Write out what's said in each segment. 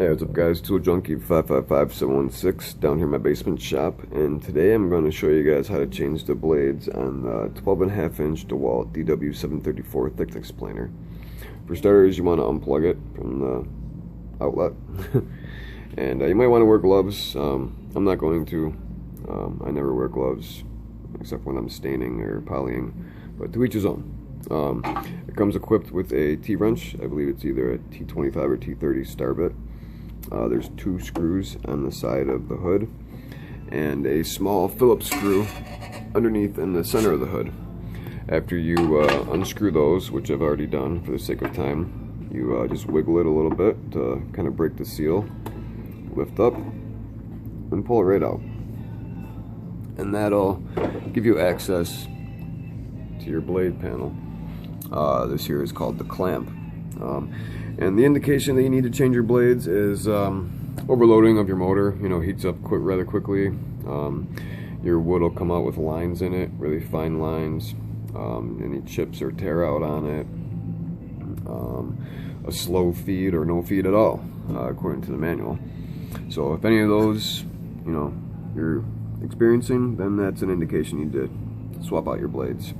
Hey, what's up guys, Tool Junkie 555716 down here in my basement shop, and today I'm going to show you guys how to change the blades on the 12.5 inch dewalt dewalt734 thickness planer. For starters, you want to unplug it from the outlet and you might want to wear gloves. I'm not going to. I never wear gloves except when I'm staining or polying, but to each his own. It comes equipped with a T-wrench. I believe it's either a T25 or T30 star bit. There's 2 screws on the side of the hood and a small Phillips screw underneath in the center of the hood. After you unscrew those, which I've already done for the sake of time, you just wiggle it a little bit to kind of break the seal, lift up, and pull it right out. And that'll give you access to your blade panel. This here is called the clamp. And the indication that you need to change your blades is overloading of your motor. Heats up rather quickly. Your wood will come out with lines in it, really fine lines. Any chips or tear out on it. A slow feed or no feed at all, according to the manual. So if any of those, you're experiencing, then that's an indication you need to swap out your blades.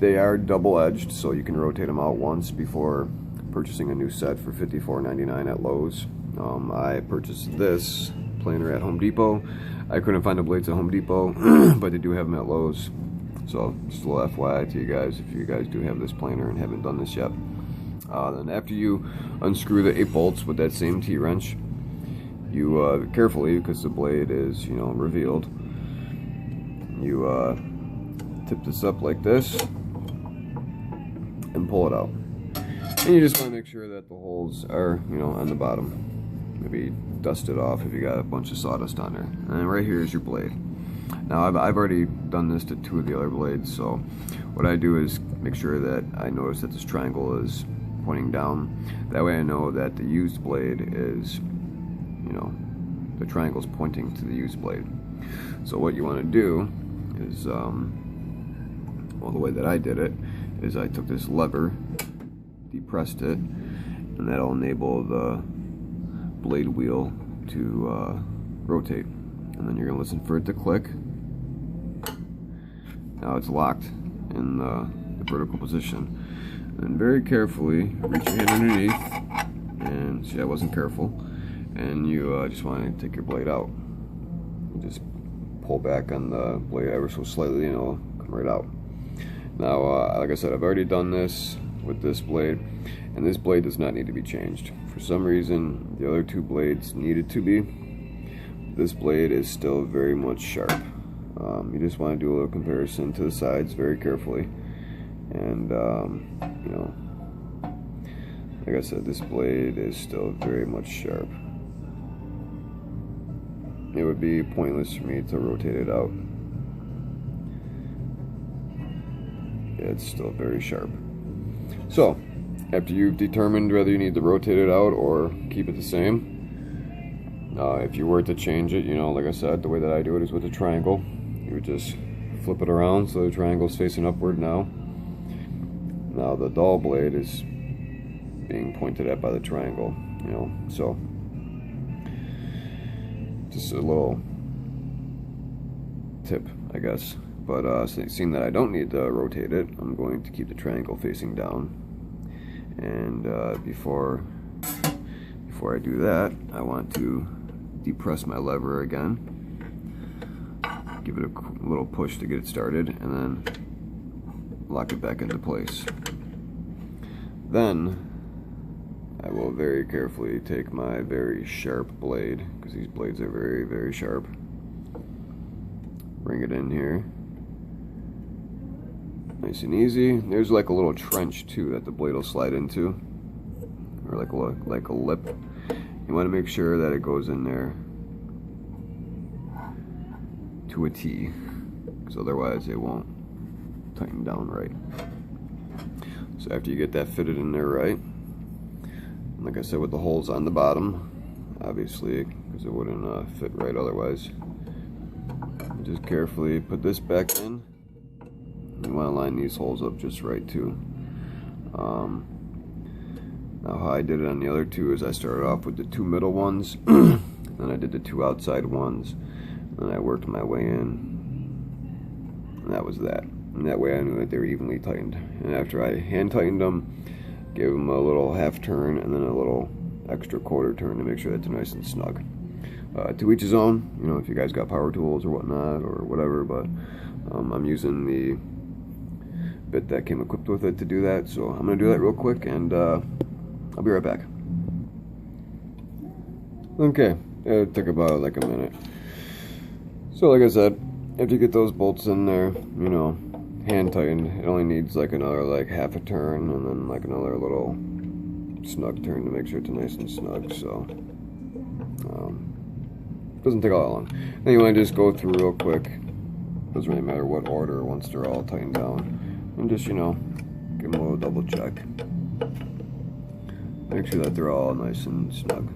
They are double-edged, so you can rotate them out once before purchasing a new set for $54.99 at Lowe's. I purchased this planer at Home Depot. I couldn't find the blades at Home Depot, but they do have them at Lowe's. So just a little FYI to you guys, if you guys do have this planer and haven't done this yet. Then after you unscrew the 8 bolts with that same T-wrench, you carefully, because the blade is revealed, you tip this up like this and pull it out. And you just want to make sure that the holes are, on the bottom. Maybe dust it off if you got a bunch of sawdust on there. And right here is your blade. Now I've already done this to 2 of the other blades, so what I do is make sure that I notice that this triangle is pointing down. That way I know that the used blade is, the triangle's pointing to the used blade. So what you want to do is, well, the way that I did it is I took this lever, depressed it, and that'll enable the blade wheel to rotate. And then you're going to listen for it to click. Now it's locked in the vertical position. And very carefully reach your hand underneath, and see, I wasn't careful, and you just want to take your blade out. You just pull back on the blade ever so slightly, and it'll come right out. Now, like I said, I've already done this with this blade, and this blade does not need to be changed. For some reason, the other 2 blades needed to be. This blade is still very much sharp. You just want to do a little comparison to the sides very carefully. And, like I said, this blade is still very much sharp. It would be pointless for me to rotate it out. It's still very sharp. So, after you've determined whether you need to rotate it out or keep it the same, if you were to change it, like I said, the way that I do it is with a triangle. You would just flip it around so the triangle is facing upward now. Now the dull blade is being pointed at by the triangle, so just a little tip, I guess. But seeing that I don't need to rotate it, I'm going to keep the triangle facing down. And before I do that, I want to depress my lever again, give it a little push to get it started, and then lock it back into place. Then I will very carefully take my very sharp blade, because these blades are very, very sharp, bring it in here. Nice and easy. There's like a little trench too that the blade will slide into, or like a lip. You want to make sure that it goes in there to a T, because otherwise it won't tighten down right. So after you get that fitted in there right, like I said, with the holes on the bottom, obviously, because it wouldn't fit right otherwise, just carefully put this back in. You want to line these holes up just right too. Now how I did it on the other two is I started off with the two middle ones, then I did the two outside ones, and I worked my way in, and that was that. And that way I knew that they were evenly tightened. And after I hand tightened them, gave them a little half turn and then a little extra quarter turn to make sure that they're nice and snug. To each his own, you know, if you guys got power tools or whatnot or whatever, but I'm using the bit that came equipped with it to do that. So I'm going to do that real quick, and I'll be right back. Okay, it took about like a minute. So like I said, after you get those bolts in there, you know, hand tightened, it only needs like another like half a turn and then like another little snug turn to make sure it's nice and snug. So doesn't take all that long. Then you want to just go through real quick, doesn't really matter what order once they're all tightened down, and just, you know, give them a little double check, make sure that they're all nice and snug.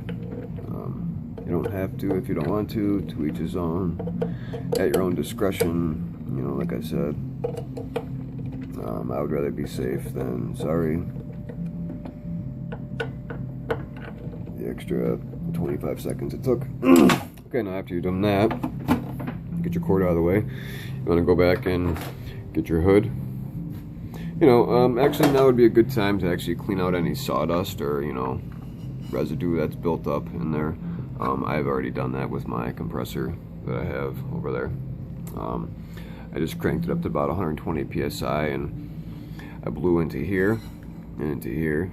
You don't have to if you don't want to each his own, at your own discretion. You know, like I said, I would rather be safe than sorry. The extra 25 seconds it took. Okay, now after you've done that, get your cord out of the way. You want to go back and get your hood. You know, actually now would be a good time to actually clean out any sawdust or, you know, residue that's built up in there. I've already done that with my compressor that I have over there. I just cranked it up to about 120 psi, and I blew into here and into here,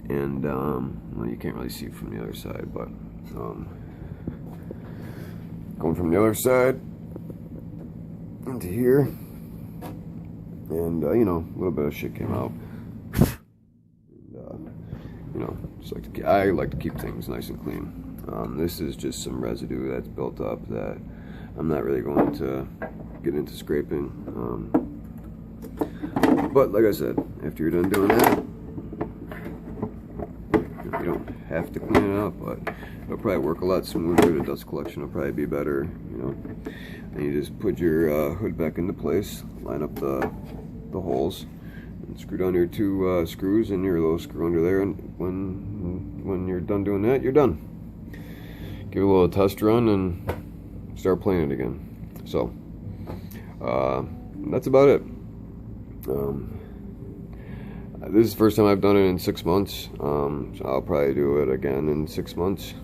and well, you can't really see from the other side, but going from the other side into here, and you know, a little bit of shit came out. You know, just I like to keep things nice and clean. This is just some residue that's built up that I'm not really going to get into scraping. But like I said, after you're done doing that, you don't have to clean it up, but it'll probably work a lot smoother. The dust collection will probably be better, you know. And you just put your hood back into place, line up the holes, and screw down your two screws and your little screw under there, and when you're done doing that, you're done. Give it a little test run and start playing it again. So that's about it. This is the first time I've done it in 6 months, so I'll probably do it again in 6 months.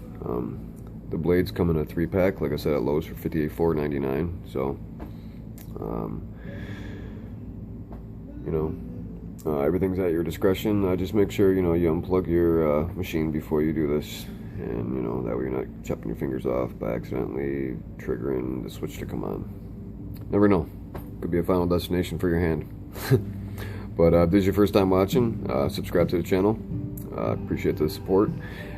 The blades come in a 3-pack, like I said, at Lowe's for $58.99. So you know, everything's at your discretion. Just make sure, you know, you unplug your machine before you do this, and you know, that way you're not chopping your fingers off by accidentally triggering the switch to come on. Never know, could be a final destination for your hand. But if this is your first time watching, subscribe to the channel. Appreciate the support.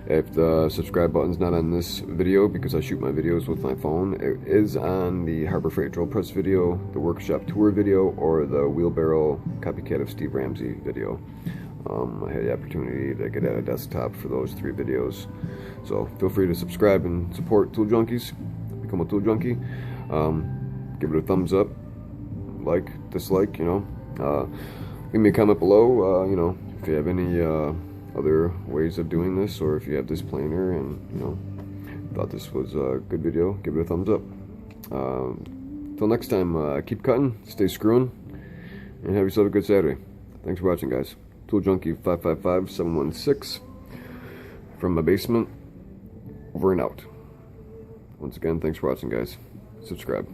If the subscribe button's not on this video, because I shoot my videos with my phone, it is on the Harbor Freight drill press video, the workshop tour video, or the wheelbarrow copycat of Steve Ramsey video. I had the opportunity to get at a desktop for those 3 videos. So feel free to subscribe and support Tool Junkies. Become a Tool Junkie. Give it a thumbs up, like, dislike, you know. Leave me a comment below, you know, if you have any other ways of doing this, or if you have this planer and, you know, thought this was a good video, give it a thumbs up. Till next time, keep cutting, stay screwing, and have yourself a good Saturday. Thanks for watching, guys. Tool Junkie 555716 from my basement, over and out. Once again, thanks for watching, guys. Subscribe.